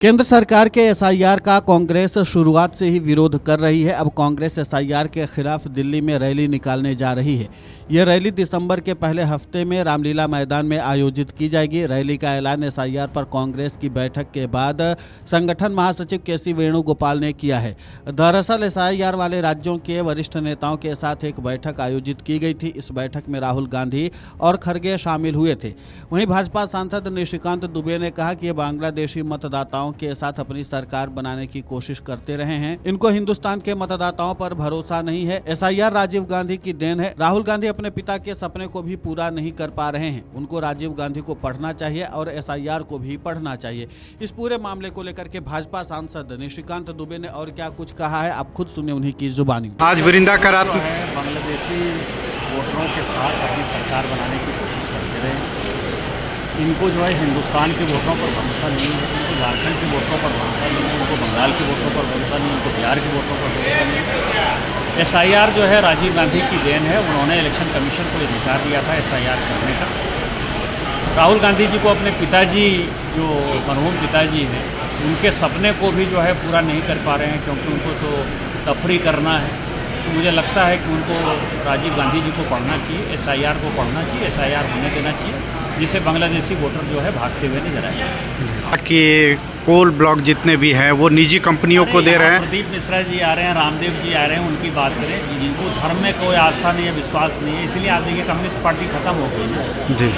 केंद्र सरकार के एसआईआर का कांग्रेस शुरुआत से ही विरोध कर रही है। अब कांग्रेस एसआईआर के खिलाफ दिल्ली में रैली निकालने जा रही है। यह रैली दिसंबर के पहले हफ्ते में रामलीला मैदान में आयोजित की जाएगी। रैली का ऐलान एसआईआर पर कांग्रेस की बैठक के बाद संगठन महासचिव केसी वेणुगोपाल ने किया है। दरअसल एसआईआर वाले राज्यों के वरिष्ठ नेताओं के साथ एक बैठक आयोजित की गई थी। इस बैठक में राहुल गांधी और खड़गे शामिल हुए थे। वहीं भाजपा सांसद निशिकांत दुबे ने कहा कि ये बांग्लादेशी मतदाताओं के साथ अपनी सरकार बनाने की कोशिश करते रहे हैं। इनको हिंदुस्तान के मतदाताओं पर भरोसा नहीं है। एसआईआर राजीव गांधी की देन है। राहुल गांधी अपने पिता के सपने को भी पूरा नहीं कर पा रहे हैं। उनको राजीव गांधी को पढ़ना चाहिए और एसआईआर को भी पढ़ना चाहिए। इस पूरे मामले को लेकर के भाजपा सांसद निशिकांत दुबे ने और क्या कुछ कहा है, आप खुद सुने उन्हीं की जुबानी। आज वरिंदा करार बांग्लादेशी वोटरों के साथ अपनी सरकार बनाने की कोशिश करते रहे। इनको जो है हिंदुस्तान के वोटरों पर भरोसा नहीं है, इनको झारखंड के वोटरों पर भरोसा नहीं है, इनको बंगाल के वोटरों पर भरोसा नहीं है, इनको बिहार के वोटरों पर भरोसा नहीं है। एसआईआर जो है राजीव गांधी की देन है। उन्होंने इलेक्शन कमीशन को अधिकार दिया था एसआईआर करने का। राहुल गांधी जी को अपने पिताजी जो मरहूम पिताजी हैं उनके सपने को भी जो है पूरा नहीं कर पा रहे हैं, क्योंकि उनको तो तफरी करना है। तो मुझे लगता है कि उनको राजीव गांधी जी को पढ़ना चाहिए, एसआईआर को पढ़ना चाहिए, एसआईआर होने देना चाहिए, जिससे बांग्लादेशी वोटर जो है भागते हुए नजर आए। कि कोल ब्लॉक जितने भी हैं वो निजी कंपनियों को दे रहे हैं। प्रदीप मिश्रा जी आ रहे हैं, रामदेव जी आ रहे हैं, उनकी बात करें। जिनको धर्म में कोई आस्था नहीं है, विश्वास नहीं है, इसलिए आप देखिए कम्युनिस्ट पार्टी खत्म हो गई ना जी।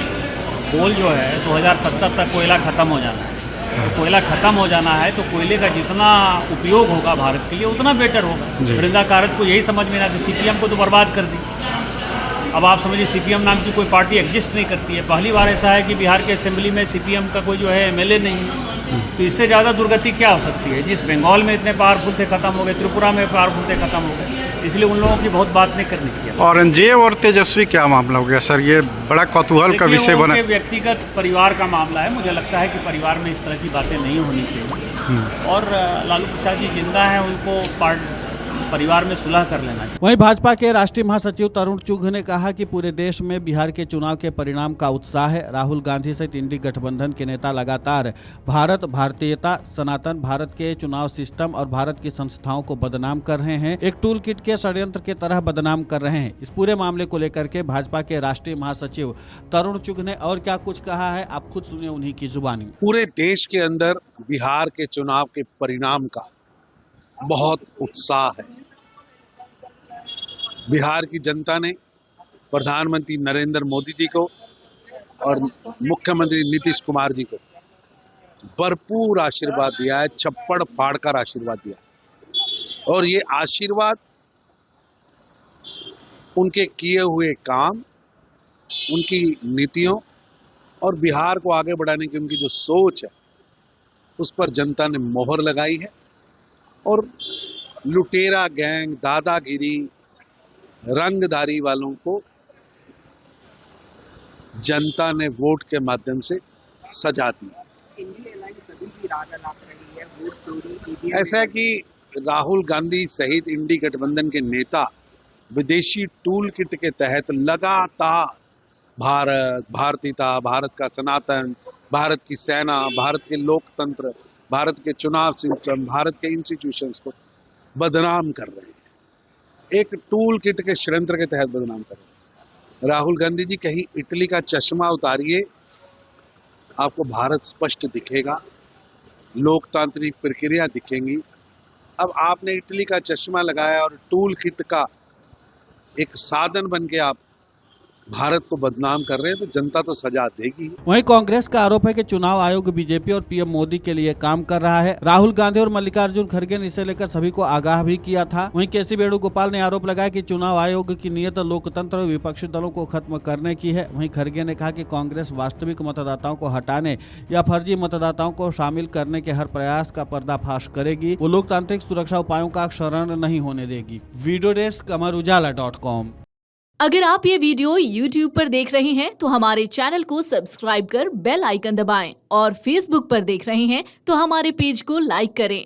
कोल जो है 2070 तक कोयला खत्म हो जाना है। तो कोयला खत्म हो जाना है तो कोयले का जितना उपयोग होगा भारत के लिए उतना बेटर होगा। वृंदा कारत को यही समझ में ना, सीपीएम को तो बर्बाद कर दी। अब आप समझिए सीपीएम नाम की कोई पार्टी एग्जिस्ट नहीं करती है। पहली बार ऐसा है कि बिहार के असेंबली में सीपीएम का कोई जो है एमएलए नहीं है। तो इससे ज़्यादा दुर्गति क्या हो सकती है? जिस बंगाल में इतने पावरफुल थे खत्म हो गए, त्रिपुरा में पावरफुल थे खत्म हो गए। इसलिए उन लोगों की बहुत बात नहीं करनी चाहिए। औरंगजेब और तेजस्वी क्या मामला हो गया सर? ये बड़ा कौतूहल का विषय बना। व्यक्तिगत परिवार का मामला है। मुझे लगता है कि परिवार में इस तरह की बातें नहीं होनी चाहिए। और लालू प्रसाद जी जिंदा हैं, उनको परिवार में सुलह कर लेना चाहिए। वहीं भाजपा के राष्ट्रीय महासचिव तरुण चुघ ने कहा कि पूरे देश में बिहार के चुनाव के परिणाम का उत्साह है। राहुल गांधी सहित इंडी गठबंधन के नेता लगातार भारत, भारतीयता, सनातन भारत के चुनाव सिस्टम और भारत की संस्थाओं को बदनाम कर रहे हैं। एक टूल किट के षड्यंत्र के तरह बदनाम कर रहे हैं। इस पूरे मामले को लेकर के भाजपा के राष्ट्रीय महासचिव तरुण चुघ ने और क्या कुछ कहा है, आप खुद सुनिए उन्हीं की जुबानी। पूरे देश के अंदर बिहार के चुनाव के परिणाम का बहुत उत्साह है। बिहार की जनता ने प्रधानमंत्री नरेंद्र मोदी जी को और मुख्यमंत्री नीतीश कुमार जी को भरपूर आशीर्वाद दिया है, छप्पड़ फाड़कर आशीर्वाद दिया। और ये आशीर्वाद उनके किए हुए काम, उनकी नीतियों और बिहार को आगे बढ़ाने की उनकी जो सोच है उस पर जनता ने मोहर लगाई है। और लुटेरा गैंग, दादागिरी, रंगदारी वालों को जनता ने वोट के माध्यम से सजा दी। ऐसा है कि राहुल गांधी सहित इंडी गठबंधन के नेता विदेशी टूल किट के तहत लगातार भारत, भारतीयता, भारत का सनातन, भारत की सेना, भारत के लोकतंत्र, भारत के चुनाव सिस्टम, भारत के इंस्टीट्यूशंस को बदनाम कर रहे हैं। एक टूल किट के षड्यंत्र के तहत बदनाम कर रहे हैं। राहुल गांधी जी कहीं इटली का चश्मा उतारिए, आपको भारत स्पष्ट दिखेगा, लोकतांत्रिक प्रक्रिया दिखेंगी। अब आपने इटली का चश्मा लगाया और टूल किट का एक साधन बन के आप भारत को बदनाम कर रहे हैं, तो जनता तो सजा देगी। वहीं कांग्रेस का आरोप है कि चुनाव आयोग बीजेपी और पीएम मोदी के लिए काम कर रहा है। राहुल गांधी और मल्लिकार्जुन खड़गे ने इसे लेकर सभी को आगाह भी किया था। वहीं केसी वेणुगोपाल ने आरोप लगाया कि चुनाव आयोग की नीयत लोकतंत्र और विपक्षी दलों को खत्म करने की है। वहीं खड़गे ने कहा कि कांग्रेस वास्तविक मतदाताओं को हटाने या फर्जी मतदाताओं को शामिल करने के हर प्रयास का पर्दाफाश करेगी। वो लोकतांत्रिक सुरक्षा उपायों का शरण नहीं होने देगी। Video desk amarujala.com। अगर आप ये वीडियो YouTube पर देख रहे हैं तो हमारे चैनल को सब्सक्राइब कर बेल आइकन दबाएं और Facebook पर देख रहे हैं तो हमारे पेज को लाइक करें।